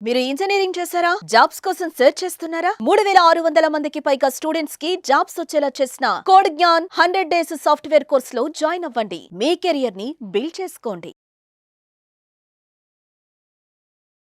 మీరు ఇంజనీరింగ్ చేశారా? జాబ్స్ కోసం సెర్చ్ చేస్తున్నారా? 3600 మందికి పైగా స్టూడెంట్స్ కి జాబ్స్ వచ్చేలా చేసిన code Gyan 100 days software course లో జాయిన్ అవ్వండి. మీ కెరియర్ ని బిల్డ్ చేసుకోండి.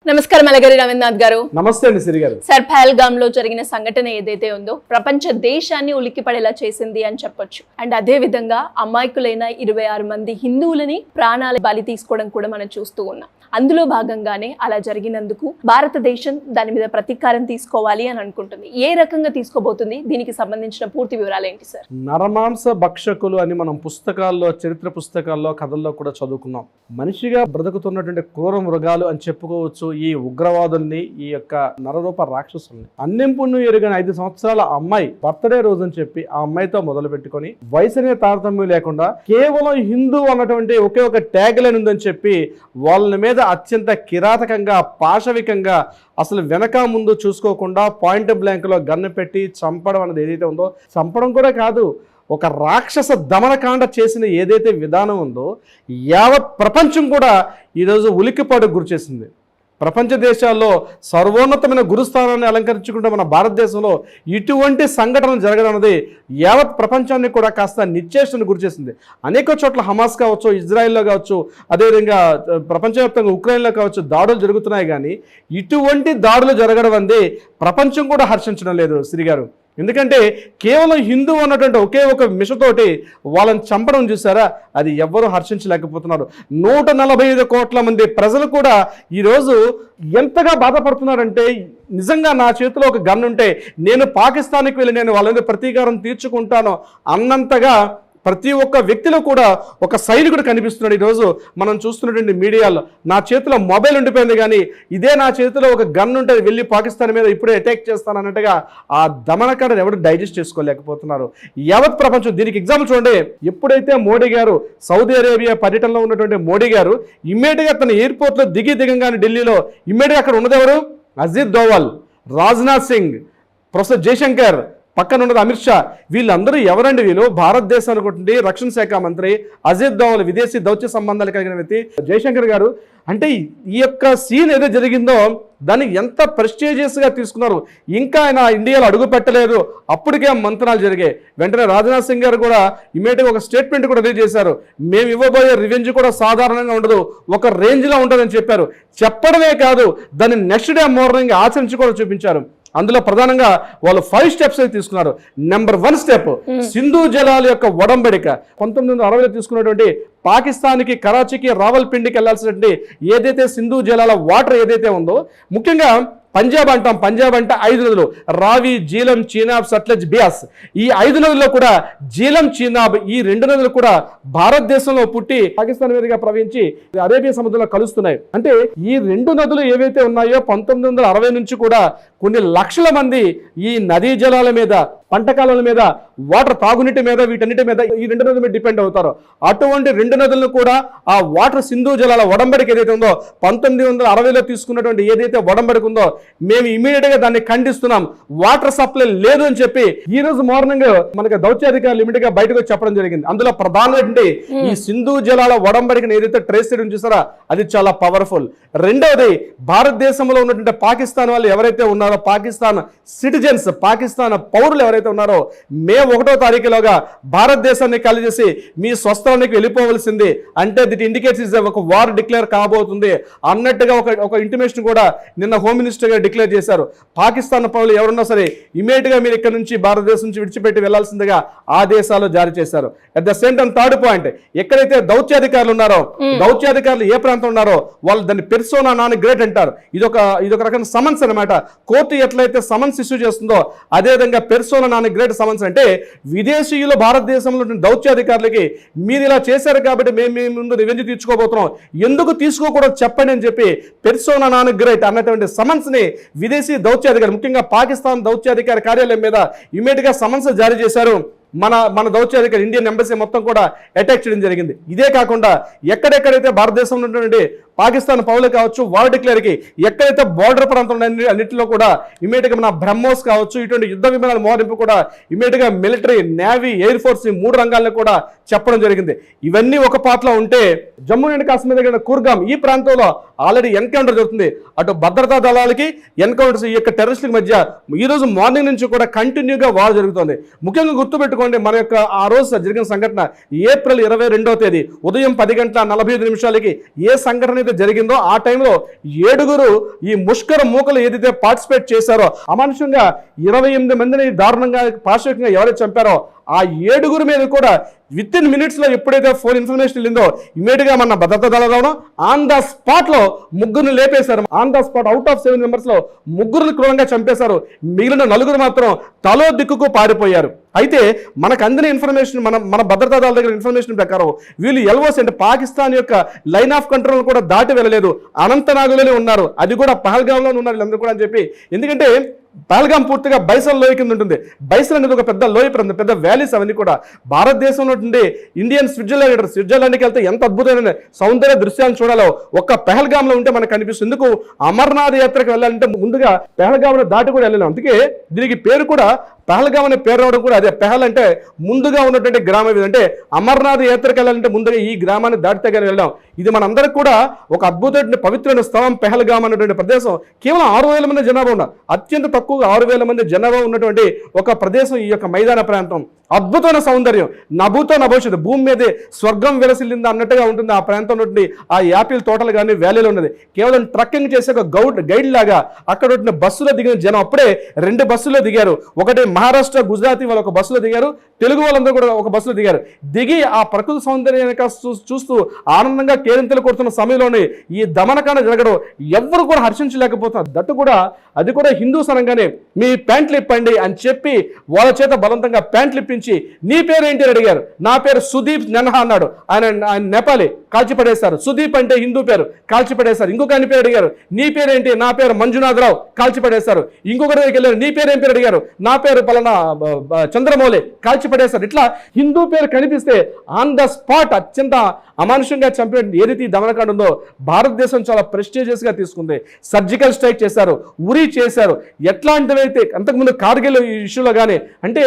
నమస్కారం అలగరి రవీంద్రనాథ్ గారు. నమస్తే అండి సిరి గారు. సార్, పహల్గామ్ లో జరిగిన సంఘటన ఏదైతే ఉందో ప్రపంచ దేశాన్ని ఉలిక్కిపడేలా చేసింది అని చెప్పొచ్చు. అండ్ అదే విధంగా అమాయకులైన 26 మంది హిందువులని ప్రాణాల బలి తీసుకోవడం కూడా మనం చూస్తూ ఉన్నాం. అందులో భాగంగానే అలా జరిగినందుకు భారతదేశం దాని మీద ప్రతీకారం తీసుకోవాలి అని అనుకుంటుంది. ఏ రకంగా తీసుకోబోతుంది? దీనికి సంబంధించిన పూర్తి వివరాలు ఏంటి సార్? నరమాంస భక్షకులు అని మనం పుస్తకాల్లో, చరిత్ర పుస్తకాల్లో, కథల్లో కూడా చదువుకున్నాం. మనిషిగా బ్రతుకుతున్నటువంటి క్రూర మృగాలు అని చెప్పుకోవచ్చు ఈ ఉగ్రవాదుల్ని, ఈ యొక్క నరరూప రాక్షసుల్ని. అన్నెంపుణ్ణు ఎరుగని 5 సంవత్సరాల అమ్మాయి బర్త్డే రోజు అని చెప్పి ఆ అమ్మాయితో మొదలు పెట్టుకొని వయసునే తారతమ్యం లేకుండా కేవలం హిందూ అన్నటువంటి ఒకే ఒక ట్యాగ్ లైన్ ఉందని చెప్పి వాళ్ళ మీద అత్యంత కిరాతకంగా, పాశవికంగా, అసలు వెనక ముందు చూసుకోకుండా పాయింట్ బ్లాంక్లో గన్ను పెట్టి చంపడం అనేది ఏదైతే ఉందో, చంపడం కూడా కాదు, ఒక రాక్షస దమనకాండ చేసిన ఏదైతే విధానం ఉందో యావత్ ప్రపంచం కూడా ఈరోజు ఉలిక్కిపాటుకు గురిచేసింది. ప్రపంచ దేశాల్లో సర్వోన్నతమైన గురుస్థానాన్ని అలంకరించుకుంటే మన భారతదేశంలో ఇటువంటి సంఘటనలు జరగడం అనేది యావత్ ప్రపంచాన్ని కూడా కాస్త నిశ్చేష్టను గురిచేసింది. అనేక చోట్ల హమాస్ కావచ్చు, ఇజ్రాయెల్లో కావచ్చు, అదేవిధంగా ప్రపంచవ్యాప్తంగా ఉక్రెయిన్లో కావచ్చు దాడులు జరుగుతున్నాయి. కానీ ఇటువంటి దాడులు జరగడం అనేది ప్రపంచం కూడా హర్షించడం లేదు శ్రీ గారు. ఎందుకంటే కేవలం హిందూ అన్నటువంటి ఒకే ఒక మిషతోటి వాళ్ళని చంపడం చూసారా, అది ఎవ్వరూ హర్షించలేకపోతున్నారు. 145 కోట్ల మంది ప్రజలు కూడా ఈరోజు ఎంతగా బాధపడుతున్నారంటే, నిజంగా నా చేతిలో ఒక గన్ ఉంటే నేను పాకిస్తాన్కి వెళ్ళి నేను వాళ్ళ మీద ప్రతీకారం తీర్చుకుంటాను అన్నంతగా ప్రతి ఒక్క వ్యక్తిలో కూడా ఒక సైనికుడు కనిపిస్తున్నాడు. ఈరోజు మనం చూస్తున్నటువంటి మీడియాలో నా చేతిలో మొబైల్ ఉండిపోయింది, కానీ ఇదే నా చేతిలో ఒక గన్ ఉంటే వెళ్ళి పాకిస్తాన్ మీద ఇప్పుడే అటాక్ చేస్తాను అన్నట్టుగా ఆ దమనకాండను ఎవరు డైజెస్ట్ చేసుకోలేకపోతున్నారు యావత్ ప్రపంచం. దీనికి ఎగ్జాంపుల్ చూడండి, ఎప్పుడైతే మోడీ గారు సౌదీ అరేబియా పర్యటనలో ఉన్నటువంటి మోడీ గారు ఇమ్మీడియట్గా తన ఎయిర్పోర్ట్లో దిగంగానే ఢిల్లీలో ఇమ్మీడియట్గా అక్కడ ఉన్నది ఎవరు? అజిత్ దోవల్, రాజ్నాథ్ సింగ్, ప్రొఫెసర్ జయశంకర్, పక్కన ఉన్నది అమిత్ షా. వీళ్ళందరూ ఎవరండి? వీళ్ళు భారతదేశం అనుకుంటుంది రక్షణ శాఖ మంత్రి అజిత్ దోవల్, విదేశీ దౌత్య సంబంధాలు కలిగిన వ్యక్తి జయశంకర్ గారు. అంటే ఈ యొక్క సీన్ ఏదో జరిగిందో దాన్ని ఎంత ప్రెస్టీజియస్గా తీసుకున్నారు. ఇంకా ఆయన ఇండియాలో అడుగు పెట్టలేదు, అప్పటికే మంతనాలు జరిగాయి. వెంటనే రాజ్నాథ్ సింగ్ గారు కూడా ఇమీడియట్గా ఒక స్టేట్మెంట్ కూడా రిలీజ్ చేశారు. మేము ఇవ్వబోయే రివెంజ్ కూడా సాధారణంగా ఉండదు, ఒక రేంజ్లో ఉంటుందని చెప్పారు. చెప్పడమే కాదు, దాన్ని నెక్స్ట్ డే మార్నింగ్ ఆచరించి కూడా చూపించారు. అందులో ప్రధానంగా వాళ్ళు 5 స్టెప్స్ అయితే తీసుకున్నారు. నెంబర్ 1 స్టెప్ సింధు జలాల యొక్క ఒడంబడిక. 1960లో తీసుకున్నటువంటి పాకిస్తాన్కి, కరాచీకి, రావల్పిండికి వెళ్లాల్సినటువంటి ఏదైతే సింధు జలాల వాటర్ ఏదైతే ఉందో, ముఖ్యంగా పంజాబ్ అంటాం. పంజాబ్ అంటే 5 నదులు, రావి, జీలం, చీనాబ్, సట్లెజ్, బియాస్. ఈ 5 నదుల్లో కూడా జీలం, చీనాబ్ ఈ 2 నదులు కూడా భారతదేశంలో పుట్టి పాకిస్తాన్ మీదుగా ప్రవహించి అరేబియా సముద్రంలో కలుస్తున్నాయి. అంటే ఈ 2 నదులు ఏవైతే ఉన్నాయో 1960 నుంచి కూడా కొన్ని లక్షల మంది ఈ నదీ జలాల మీద, పంట కాలాల మీద, వాటర్ తాగునీటి మీద, వీటన్నిటి మీద ఈ 2 నదుల మీద డిపెండ్ అవుతారు. అటువంటి 2 నదులను కూడా ఆ వాటర్ సింధు జలాల ఒడంబడిక ఏదైతే ఉందో 1960లో తీసుకున్నటువంటి ఏదైతే ఒడంబడిక ఉందో మేము ఇమీడియట్గా దాన్ని ఖండిస్తున్నాం. వాటర్ సప్లై లేదు అని చెప్పి ఈ రోజు మార్నింగ్ మనకి దౌత్యాధికారులు లిమిట్ గా బయటకు చెప్పడం జరిగింది. అందులో ప్రధానమైనటువంటి ఈ సింధు జలాల ఒడంబడికను ఏదైతే ట్రేస్ చేయడం చూసారా, అది చాలా పవర్ఫుల్. రెండవది, భారతదేశంలో ఉన్నటువంటి పాకిస్తాన్ వాళ్ళు ఎవరైతే ఉన్నారో, పాకిస్తాన్ సిటిజన్స్, పాకిస్తాన్ పౌరులు ఎవరైతే ఉన్నారో, మే 1వ తారీఖులోగా భారతదేశాన్ని ఖాళీ చేసి మీ స్వస్థలానికి వెళ్ళిపోవలసింది. అంటే దిట్ ఇండికేట్స్ ఒక వార్ డిక్లేర్ కాబోతుంది అన్నట్టుగా ఒక ఇంటిమేషన్ కూడా నిన్న హోమ్ మినిస్టర్ గారు డిక్లేర్ చేశారు. పాకిస్తాన్ పౌరులు ఎవరున్నా సరే ఇమీడియట్ గా మీరు ఇక్కడ నుంచి భారతదేశం నుంచి విడిచిపెట్టి వెళ్లాల్సిందిగా ఆదేశాలు జారీ చేశారు. At the same time third point, ఎక్కడైతే దౌత్యాధికారులు ఉన్నారో, దౌత్యాధికారులు ఏ ప్రాంతం ఉన్నారో వాళ్ళు దాన్ని పెర్సోనా నాన్ గ్రేట్ అంటారు. ఇదొక రకమైన సమన్స్ అనమాట. కోర్టు ఎట్లయితే సమన్స్ ఇష్యూ చేస్తుందో అదే విధంగా పెర్సోనా నాన్ గ్రేట్ సమన్స్. అంటే విదేశీయులు భారతదేశంలో దౌత్యాధికారులకి మీరు ఇలా చేశారు కాబట్టి మేము మీ ముందు రివెంజ్ తీర్చుకోబోతున్నాం, ఎందుకు తీసుకోకూడదు చెప్పండి అని చెప్పి పెర్సోనా నాన్ గ్రేట్ అన్నటువంటి సమన్స్ ని విదేశీ దౌత్యాధికారి, ముఖ్యంగా పాకిస్తాన్ దౌత్యాధికారి కార్యాలయం మీద ఇమీడియట్ గా సమన్స్ జారీ చేశారు. మన దౌత్యాధికారి ఇండియన్ ఎంబసీ మొత్తం కూడా అటాక్ చేయడం జరిగింది. ఇదే కాకుండా ఎక్కడెక్కడైతే భారతదేశంలో ఉన్నటువంటి పాకిస్తాన్ పౌరులు కావచ్చు, వార్ డిక్లేర్కి ఎక్కడైతే బార్డర్ ప్రాంతం అన్నింటిలో కూడా ఇమీడియట్గా మన బ్రహ్మోస్ కావచ్చు, ఇటువంటి యుద్ధ విమానాల మోహరింపు కూడా ఇమీడియట్గా మిలిటరీ, నేవీ, ఎయిర్ ఫోర్స్ ఈ 3 రంగాల్లో కూడా చెప్పడం జరిగింది. ఇవన్నీ ఒక పాటలో ఉంటే జమ్మూ అండ్ కాశ్మీర్ దగ్గర కూర్గాం ఈ ప్రాంతంలో ఆల్రెడీ ఎన్కౌంటర్ జరుగుతుంది. అటు భద్రతా దళాలకి ఎన్కౌంటర్స్ ఈ యొక్క టెర్రరిస్టుల మధ్య ఈ రోజు మార్నింగ్ నుంచి కూడా కంటిన్యూగా వార్ జరుగుతుంది. ముఖ్యంగా గుర్తుపెట్టుకోండి, మన యొక్క ఆ రోజు జరిగిన సంఘటన ఏప్రిల్ 22వ తేదీ ఉదయం 10:45 ఏ సంఘటన అయితే జరిగిందో ఆ టైంలో 7 ఈ ముష్కర మూకలు ఏదైతే పార్టిసిపేట్ చేశారో అమానుషంగా 28 మందిని దారుణంగా పాశవికంగా ఎవరైతే చంపారో ఆ 7 మీద కూడా విత్ ఇన్ మినిట్స్ లో ఎప్పుడైతే ఫోన్ ఇన్ఫర్మేషన్ వెళ్ళిందో ఇమీడియట్ గా మన భద్రతా దళాలు ఆన్ ద స్పాట్ లో 3 లేపేశారు. On the spot out of 7 members లో 3 క్రూరంగా చంపేశారు. మిగిలిన 4 మాత్రం తలో దిక్కుకు పారిపోయారు. అయితే మనకు అందిన ఇన్ఫర్మేషన్ మన భద్రతా దళాల దగ్గర ఇన్ఫర్మేషన్ ప్రకారం వీళ్ళు ఎల్ఓసి అంటే పాకిస్తాన్ యొక్క లైన్ ఆఫ్ కంట్రోల్ కూడా దాటి వెళ్ళలేదు, అనంతనాగులోనే ఉన్నారు. అది కూడా పహల్గాంలోనే ఉన్నారు వీళ్ళందరూ కూడా అని చెప్పి. ఎందుకంటే పహల్గాం పూర్తిగా బైసన్ లోయ కింద ఉంటుంది. బైసన్ అనేది ఒక పెద్ద లోయ ప్రాంతం, పెద్ద వ్యాలీస్ అవన్నీ కూడా భారతదేశంలో ఉండే ఇండియన్ స్విట్జర్లాండ్కి వెళ్తే ఎంత అద్భుతమైన సౌందర్య దృశ్యాలను చూడాలో ఒక్క పహల్గాంలో ఉంటే మనకు కనిపిస్తుంది. ఎందుకు అమర్నాథ్ యాత్రకు వెళ్ళాలంటే ముందుగా పహల్గాంలో దాటి కూడా వెళ్ళలేం. అందుకే దీనికి పేరు కూడా పహల్గాం అనే పేరు రావడం కూడా అదే. పెహల్ అంటే ముందుగా ఉన్నటువంటి గ్రామం ఇది. అంటే అమర్నాథ్ యాత్రకు వెళ్ళాలంటే ముందుగా ఈ గ్రామాన్ని దాటితే కానీ వెళ్ళాం. ఇది మనందరికి కూడా ఒక అద్భుతమైన పవిత్రమైన స్థలం పహల్గాం అనేటువంటి ప్రదేశం. కేవలం 6,000 మంది జనాభా ఉన్నారు, అత్యంత తక్కువగా 6,000 మంది జనాభా ఉన్నటువంటి ఒక ప్రదేశం ఈ యొక్క మైదాన ప్రాంతం. అద్భుతమైన సౌందర్యం, నభూతో నభవిష్యత్, భూమి మీదే స్వర్గం విలసిల్లిందా అన్నట్టుగా ఉంటుంది ఆ ప్రాంతం నుండి. ఆ యాపిల్ తోటలు కానీ వ్యాలీలో ఉన్నది. కేవలం ట్రక్కింగ్ చేసే ఒక గైడ్ లాగా అక్కడ ఉన్న బస్సులో దిగిన జనం అప్పుడే 2 బస్సులో దిగారు. ఒకటి మహారాష్ట్ర, గుజరాతీ వాళ్ళు ఒక బస్సులో దిగారు, తెలుగు వాళ్ళందరూ కూడా ఒక బస్సులో దిగారు. దిగి ఆ ప్రకృతి సౌందర్యాన్ని చూస్తూ ఆనందంగా కేరింతలు కొడుతున్న సమయంలోనే ఈ దమనకాండ జరగడం ఎవ్వరు కూడా హర్షించలేకపోతున్నారు. దట్టు కూడా అది కూడా హిందూస్ అనగానే మీ ప్యాంట్లు ఇప్పండి అని చెప్పి వాళ్ళ చేత బలవంతంగా ప్యాంట్లు ఇప్పించి నీ పేరు ఏంటి అని అడిగారు. నా పేరు సుదీప్ నన్హా అన్నాడు. ఆయన నేపాలి, కాల్చిపడేశారు. సుదీప్ అంటే హిందూ పేరు, కాల్చిపడేశారు. ఇంకొక ఆయన పేరు అడిగారు, నీ పేరు ఏంటి? నా పేరు మంజునాథరావు, కాల్చిపడేశారు. ఇంకొకరి దగ్గరికి వెళ్ళారు, నీ పేరు ఏం పేరు అడిగారు? నా పేరు పలానా చంద్రమౌళి, కాల్చిపడేశారు. ఇట్లా హిందూ పేరు కనిపిస్తే ఆన్ ద స్పాట్ అత్యంత అమానుషంగా చంపే ఏదైతే దమనకాండ ఉందో భారతదేశం చాలా ప్రెస్టీజియస్ గా తీసుకుంది. సర్జికల్ స్ట్రైక్ చేశారు, ఉరి చేశారు. ఎట్లాంటివైతే అంతకుముందు కార్గిల్ ఇష్యూలో కానీ అంటే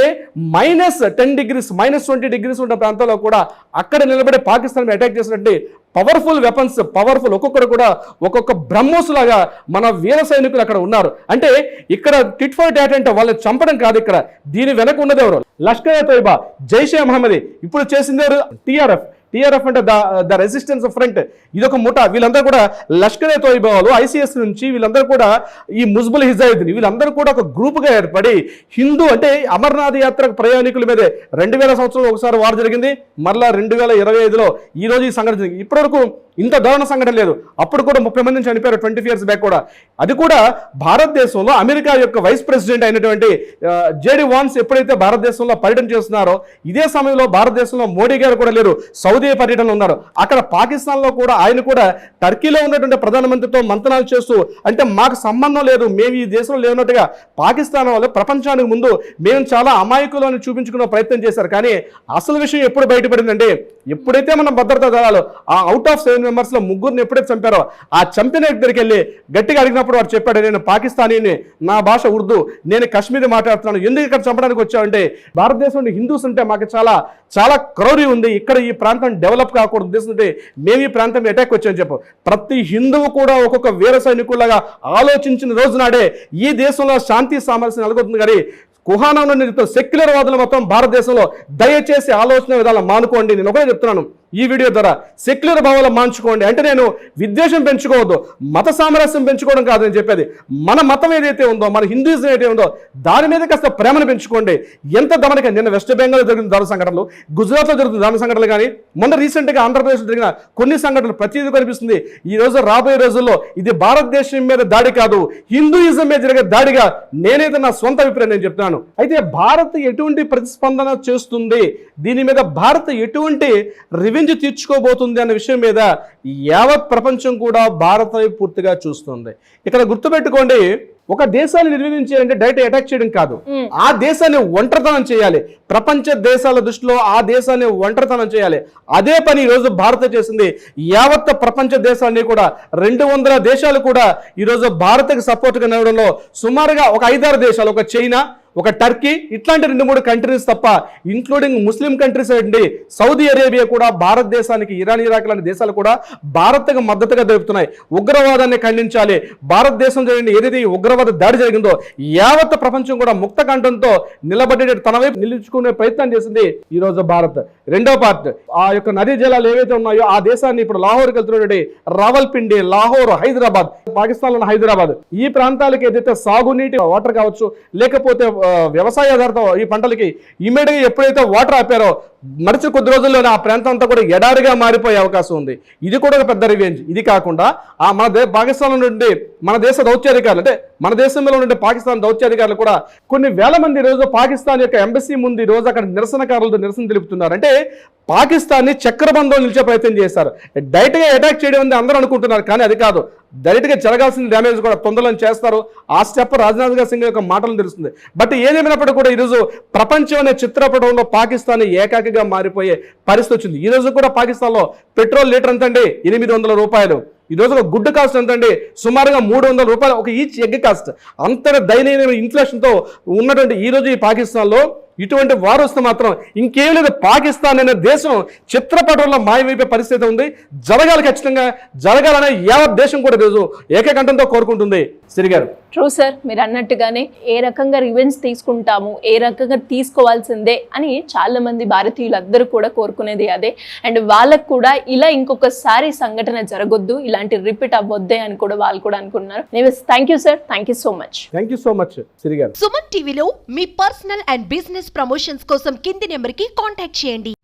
-10 degrees, -20 degrees ఉన్న ప్రాంతాల్లో కూడా అక్కడ నిలబడి పాకిస్తాన్ అటాక్ చేసినట్టు పవర్ఫుల్ వెపన్స్, పవర్ఫుల్ ఒక్కొక్కరు కూడా ఒక్కొక్క బ్రహ్మోస్ లాగా మన వీర సైనికులు అక్కడ ఉన్నారు. అంటే ఇక్కడ టిట్ ఫర్ టాట్ అంటే వాళ్ళని చంపడం కాదు, ఇక్కడ దీని వెనక ఉన్నది ఎవరు? లష్కర్ ఎ తోయిబా, జైషే మహమ్మద్. ఇప్పుడు చేసింది ఎవరు? టీఆర్ఎఫ్ అంటే ద రెసిస్టెన్స్ ఫ్రంట్. ఇదొక ముఠా. వీళ్ళందరూ కూడా లష్కర్ ఎ తోయిబా వాళ్ళు, ఐసిఎస్ నుంచి వీళ్ళందరూ కూడా ఈ ముజ్బుల్ హిజాయిద్ని వీళ్ళందరూ కూడా ఒక గ్రూప్గా ఏర్పడి హిందూ అంటే అమర్నాథ్ యాత్ర ప్రయాణికుల మీదే 2000 సంవత్సరంలో ఒకసారి వార్ జరిగింది, మరలా 2025లో ఈ రోజు ఈ సంఘటన జరిగింది. ఇప్పటివరకు ఇంత దారుణ సంఘటన లేదు. అప్పుడు కూడా 30 మందిని చనిపోయారు 20 years బ్యాక్ కూడా. అది కూడా భారతదేశంలో అమెరికా యొక్క వైస్ ప్రెసిడెంట్ అయినటువంటి జేడి వాన్స్ ఎప్పుడైతే భారతదేశంలో పర్యటన చేస్తున్నారో ఇదే సమయంలో భారతదేశంలో మోడీ గారు కూడా లేరు, సౌదీ పర్యటనలో ఉన్నారు. అక్కడ పాకిస్తాన్లో కూడా ఆయన కూడా టర్కీలో ఉన్నటువంటి ప్రధానమంత్రితో మంతనాలు చేస్తూ అంటే మాకు సంబంధం లేదు, మేము ఈ దేశంలో లేనట్టుగా పాకిస్తాన్ వాళ్ళు ప్రపంచానికి ముందు మేము చాలా అమాయకులు అని చూపించుకునే ప్రయత్నం చేశారు. కానీ అసలు విషయం ఎప్పుడు బయటపడిందంటే ఎప్పుడైతే మన భద్రతా దళాలు ఆ అవుట్ ఆఫ్ 7 members లో 3 ఎప్పుడైతే చంపారో ఆ చంపిన దగ్గరికి వెళ్ళి గట్టిగా అడిగినప్పుడు వాడు చెప్పాడు, నేను పాకిస్తానీని, నా భాష ఉర్దూ, నేను కశ్మీరీ మాట్లాడుతున్నాను, ఎందుకు ఇక్కడ చంపడానికి వచ్చావంటే భారతదేశంలో హిందూస్ అంటే మాకు చాలా చాలా క్రౌరీ ఉంది, ఇక్కడ ఈ ప్రాంతం డెవలప్ కాకూడదు ఉద్దేశంతో మేము ఈ ప్రాంతం అటాక్ వచ్చామని చెప్పు. ప్రతి హిందువు కూడా ఒక్కొక్క వీర సైనికులాగా ఆలోచించిన రోజు నాడే ఈ దేశంలో శాంతి సామరస్యం నెలకొంటుంది. కానీ కుహానంలో సెక్యులర్ వాదులు మొత్తం భారతదేశంలో దయచేసి ఆలోచన విధానం మానుకోండి. నేను ఒకటే చెప్తున్నాను ఈ వీడియో ద్వారా, సెక్యులర్ భావాలు మార్చుకోండి. అంటే నేను విద్వేషం పెంచుకోవద్దు, మత సామరస్యం పెంచుకోవడం కాదు నేను చెప్పేది. మన మతం ఏదైతే ఉందో, మన హిందూయిజం ఏదైతే ఉందో దాని మీద కాస్త ప్రేమను పెంచుకోండి. ఎంత దమనక నిన్న వెస్ట్ బెంగాల్లో జరిగిన దారుణ సంఘటనలు, గుజరాత్లో జరుగుతున్న దారుణ సంఘటనలు, కానీ మొన్న రీసెంట్గా ఆంధ్రప్రదేశ్లో జరిగిన కొన్ని సంఘటనలు ప్రతిదీ కనిపిస్తుంది. ఈ రోజు రాబోయే రోజుల్లో ఇది భారతదేశం మీద దాడి కాదు, హిందూయిజం మీద జరిగే దాడిగా నేనైతే నా సొంత అభిప్రాయం నేను చెప్తున్నాను. అయితే భారత్ ఎటువంటి ప్రతిస్పందన చేస్తుంది, దీని మీద భారత్ ఎటువంటి రివెంజ్ తీర్చుకోబోతుంది అనే విషయం మీద యావత్ ప్రపంచం కూడా భారత్ పూర్తిగా చూస్తుంది. ఇక్కడ గుర్తుపెట్టుకోండి, ఒక దేశాన్ని నిర్వహించాలంటే డైరెక్ట్ అటాక్ చేయడం కాదు, ఆ దేశాన్ని ఒంటరితనం చేయాలి. ప్రపంచ దేశాల దృష్టిలో ఆ దేశాన్ని ఒంటరితనం చేయాలి. అదే పని ఈ రోజు భారత్ చేసింది. యావత్ ప్రపంచ దేశాన్ని కూడా 200 దేశాలు కూడా ఈరోజు భారత్కి సపోర్ట్గా నిలవడంలో సుమారుగా ఒక 5-6 దేశాలు, ఒక చైనా, ఒక టర్కీ, ఇట్లాంటి 2-3 కంట్రీస్ తప్ప, ఇంక్లూడింగ్ ముస్లిం కంట్రీస్ అండి, సౌదీ అరేబియా కూడా భారతదేశానికి, ఇరాన్, ఇరాక్ లాంటి దేశాలు కూడా భారత్కు మద్దతుగా తెలుపుతున్నాయి. ఉగ్రవాదాన్ని ఖండించాలి. భారతదేశం జరిగిన ఏదైతే ఈ ఉగ్రవాద దాడి జరిగిందో యావత్ ప్రపంచం కూడా ముక్త కంఠంతో నిలబడే తన వైపు నిలుచుకునే ప్రయత్నం చేసింది ఈ రోజు భారత్. రెండో పార్ట్, ఆ యొక్క నదీ జలాలు ఏవైతే ఉన్నాయో ఆ దేశాన్ని ఇప్పుడు లాహోర్కి వెళ్తున్నటువంటి రావల్పిండి, లాహోర్, హైదరాబాద్, పాకిస్తాన్లో ఉన్న హైదరాబాద్, ఈ ప్రాంతాలకు ఏదైతే సాగునీటి వాటర్ కావచ్చు, లేకపోతే వ్యవసాయ ఆధారిత ఈ పంటలకి ఇమీడియట్గా ఎప్పుడైతే వాటర్ ఆపారో మరిచి కొద్ది రోజుల్లోనే ఆ ప్రాంతం అంతా కూడా ఎడారిగా మారిపోయే అవకాశం ఉంది. ఇది కూడా ఒక పెద్ద రివెంజ్. ఇది కాకుండా పాకిస్తాన్ నుండి మన దేశ దౌత్యాధికారులు, అంటే మన దేశంలో నుండి పాకిస్తాన్ దౌత్యాధికారులు కూడా కొన్ని వేల మంది రోజు పాకిస్తాన్ యొక్క ఎంబసీ ముందు ఈ రోజు అక్కడ నిరసనకారులతో నిరసన తెలుపుతున్నారు. అంటే పాకిస్తాన్ని చక్రబంధం నిలిచే ప్రయత్నం చేశారు. డైరెక్ట్గా అటాక్ చేయడం ఉంది అందరూ అనుకుంటున్నారు, కానీ అది కాదు. డైరెక్ట్గా జరగాల్సిన డ్యామేజ్ కూడా తొందరలో చేస్తారు. ఆ స్టెప్ రాజ్నాథ్ సింగ్ యొక్క మాటలు తెలుస్తుంది. బట్ ఏదేమైనప్పటికీ కూడా ఈరోజు ప్రపంచం అనే చిత్రపటంలో పాకిస్తాన్ ఏకాకిగా మారిపోయే పరిస్థితి వచ్చింది. ఈ రోజు కూడా పాకిస్తాన్లో పెట్రోల్ లీటర్ ఎంతండి? 800 రూపాయలు. ఈ రోజు ఒక గుడ్డు కాస్ట్ ఎంతండి? సుమారుగా 300 రూపాయలు ఒక ఈచ్ ఎగ్ కాస్ట్. అంతటి దయనీయమైన ఇన్ఫ్లేషన్తో ఉన్నటువంటి ఈ రోజు ఈ పాకిస్తాన్లో ఇటువంటి వారు వస్తే మాత్రం ఇంకేం లేదు, పాకిస్తాన్ అనే దేశం చిత్రపటంలో మాయమైపోయే పరిస్థితి ఉంది. జరగాలి, ఖచ్చితంగా జరగాలనే యావత్ దేశం కూడా ఈరోజు ఏకకంఠంతో కోరుకుంటుంది. సిరి గారు, ట్రూ సార్, మీరు అన్నట్టుగానే ఏ రకంగా రివెంజ్ తీసుకుంటాము, ఏ రకంగా తీసుకోవాల్సిందే అని చాలా మంది భారతీయులందరూ కూడా కోరుకునేది అదే. అండ్ వాళ్ళకు కూడా ఇలా ఇంకొకసారి సంఘటన జరగొద్దు, ఇలాంటి రిపీట్ అవ్వద్దే అని కూడా వాళ్ళు కూడా అనుకున్నారు. Thank you sir, thank you so much. Thank you so much Siri garu. Suman టీవీలో మీ పర్సనల్ అండ్ బిజినెస్ ప్రమోషన్స్ కోసం కింది నెంబర్కి కాంటాక్ట్ చేయండి.